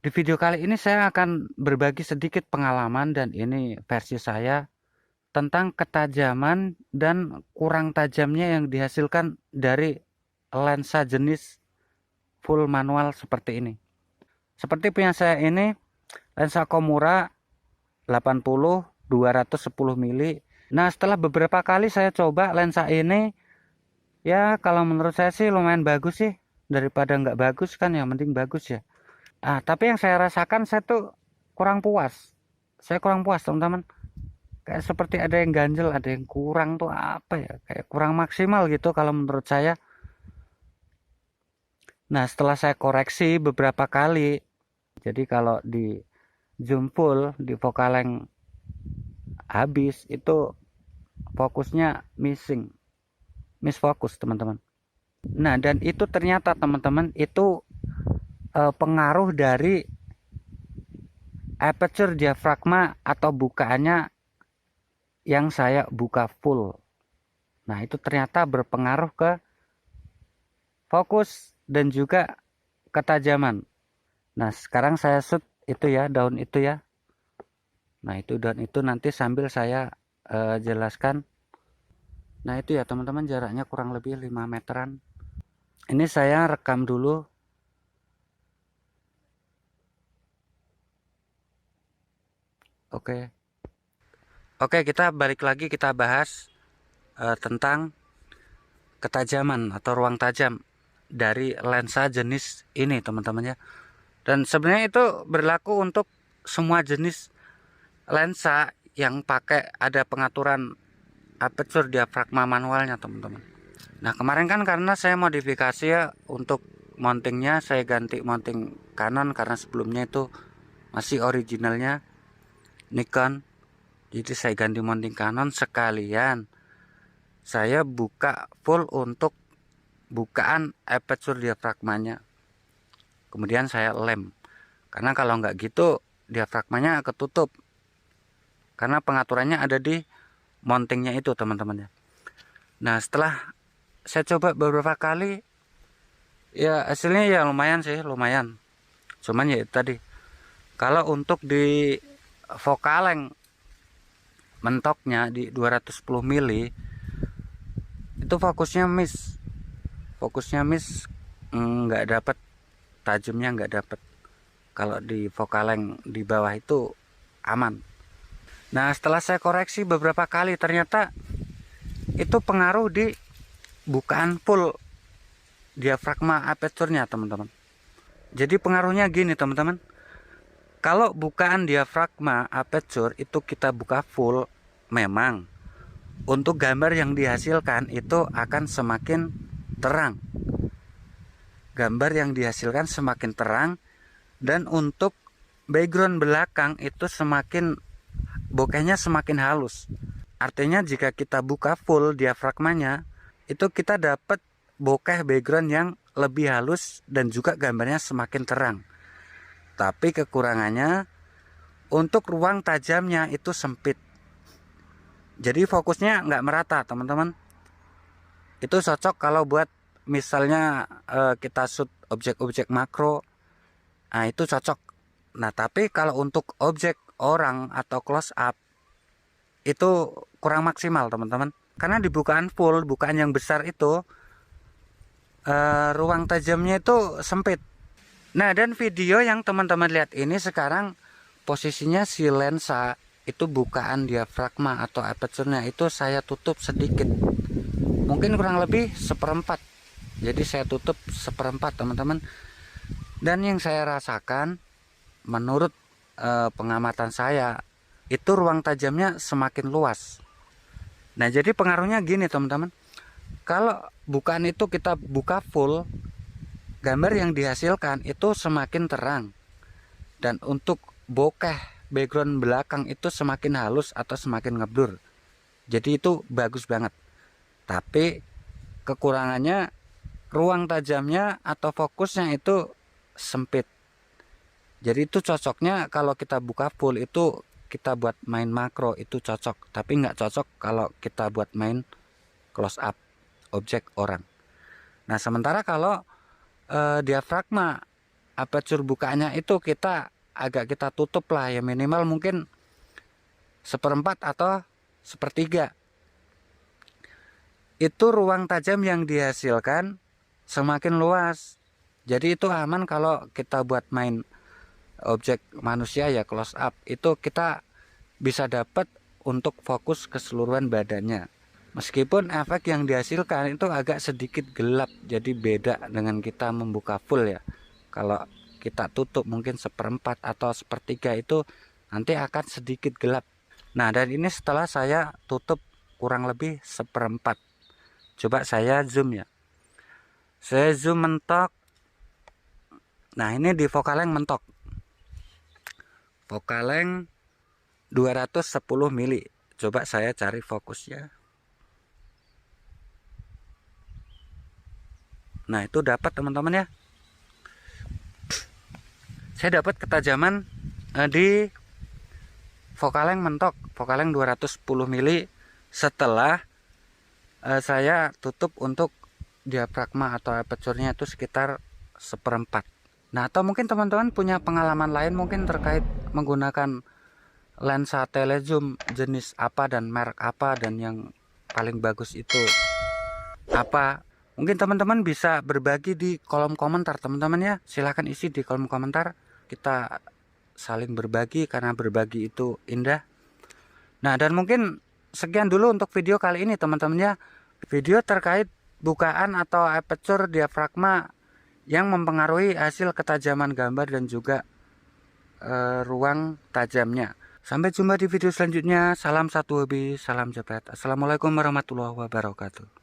Di video kali ini saya akan berbagi sedikit pengalaman dan ini versi saya tentang ketajaman dan kurang tajamnya yang dihasilkan dari lensa jenis full manual seperti ini. Seperti punya saya ini lensa Komura 80 210 mili. Nah, setelah beberapa kali saya coba lensa ini, ya kalau menurut saya sih lumayan bagus sih, daripada nggak bagus kan, yang penting bagus ya. Tapi yang saya rasakan, saya tuh kurang puas. Saya kurang puas, teman-teman. Kayak seperti ada yang ganjel, ada yang kurang tuh apa ya? Kayak kurang maksimal gitu kalau menurut saya. Nah, setelah saya koreksi beberapa kali, jadi kalau di zoom full, di Focalength habis, itu fokusnya miss fokus, teman-teman. Nah, dan itu ternyata teman-teman, itu pengaruh dari aperture diafragma atau bukaannya yang saya buka full. Nah, itu ternyata berpengaruh ke fokus dan juga ketajaman. Nah, sekarang saya shoot itu ya, daun itu ya. Nah, itu daun itu nanti sambil saya jelaskan. Nah, itu ya teman-teman, jaraknya kurang lebih 5 meteran. Ini saya rekam dulu. Oke. Oke, kita balik lagi, kita bahas tentang ketajaman atau ruang tajam dari lensa jenis ini, teman-teman ya. Dan sebenarnya itu berlaku untuk semua jenis lensa yang pakai ada pengaturan aperture diafragma manualnya, teman-teman. Nah, kemarin kan karena saya modifikasi ya, untuk mountingnya saya ganti mounting Canon karena sebelumnya itu masih originalnya Nikon. Jadi saya ganti mounting Canon, sekalian saya buka full untuk bukaan aperture diafragmanya. Kemudian saya lem. Karena kalau nggak gitu diafragmanya ketutup. Karena pengaturannya ada di mountingnya itu, teman-teman ya. Nah, setelah saya coba beberapa kali, ya hasilnya ya lumayan sih, lumayan. Cuman ya itu tadi, kalau untuk di Focalength mentoknya di 210 mili itu fokusnya miss, nggak dapet tajamnya, nggak dapet. Kalau di Focalength di bawah itu aman. Nah, setelah saya koreksi beberapa kali, ternyata itu pengaruh di bukaan full diafragma aperture-nya, teman-teman. Jadi pengaruhnya gini, teman-teman. Kalau bukaan diafragma aperture itu kita buka full, memang untuk gambar yang dihasilkan itu akan semakin terang. Gambar yang dihasilkan semakin terang, dan untuk background belakang itu semakin bokehnya semakin halus. Artinya jika kita buka full diafragmanya, itu kita dapat bokeh background yang lebih halus dan juga gambarnya semakin terang. Tapi kekurangannya untuk ruang tajamnya itu sempit. Jadi fokusnya nggak merata, teman-teman. Itu cocok kalau buat misalnya kita shoot objek-objek makro. Nah, itu cocok. Nah, tapi kalau untuk objek orang atau close up itu kurang maksimal, teman-teman. Karena di bukaan full, bukaan yang besar itu ruang tajamnya itu sempit. Nah, dan video yang teman-teman lihat ini sekarang posisinya si lensa itu bukaan diafragma atau aperture-nya itu saya tutup sedikit. Mungkin kurang lebih seperempat. Jadi saya tutup seperempat, teman-teman. Dan yang saya rasakan menurut pengamatan saya itu ruang tajamnya semakin luas. Nah, jadi pengaruhnya gini, teman-teman. Kalau bukaan itu kita buka full, gambar yang dihasilkan itu semakin terang. Dan untuk bokeh background belakang itu semakin halus atau semakin ngeblur. Jadi itu bagus banget. Tapi kekurangannya ruang tajamnya atau fokusnya itu sempit. Jadi itu cocoknya kalau kita buka full itu kita buat main makro itu cocok. Tapi nggak cocok kalau kita buat main close up objek orang. Nah, sementara kalau diafragma aperture bukanya itu kita tutup lah ya, minimal mungkin 1/4 atau 1/3. Itu ruang tajam yang dihasilkan semakin luas. Jadi itu aman kalau kita buat main objek manusia ya, close up, itu kita bisa dapat untuk fokus keseluruhan badannya. Meskipun efek yang dihasilkan itu agak sedikit gelap, jadi beda dengan kita membuka full ya. Kalau kita tutup mungkin 1/4 atau 1/3 itu nanti akan sedikit gelap. Nah, dan ini setelah saya tutup kurang lebih 1/4. Coba saya zoom ya. Saya zoom mentok. Nah, ini di Focalength mentok. Focalength 210 mili. Coba saya cari fokusnya. Nah, itu dapat teman-teman ya. Saya dapat ketajaman di Focalength mentok, Focalength 210 mili setelah saya tutup untuk diafragma atau aperture-nya itu sekitar 1/4. Nah, atau mungkin teman-teman punya pengalaman lain mungkin terkait menggunakan lensa telezoom jenis apa dan merek apa, dan yang paling bagus itu apa. Mungkin teman-teman bisa berbagi di kolom komentar teman-teman ya. Silahkan isi di kolom komentar. Kita saling berbagi karena berbagi itu indah. Nah, dan mungkin sekian dulu untuk video kali ini teman-teman ya. Video terkait bukaan atau aperture diafragma yang mempengaruhi hasil ketajaman gambar dan juga ruang tajamnya. Sampai jumpa di video selanjutnya. Salam satu hobi, salam jepret. Assalamualaikum warahmatullahi wabarakatuh.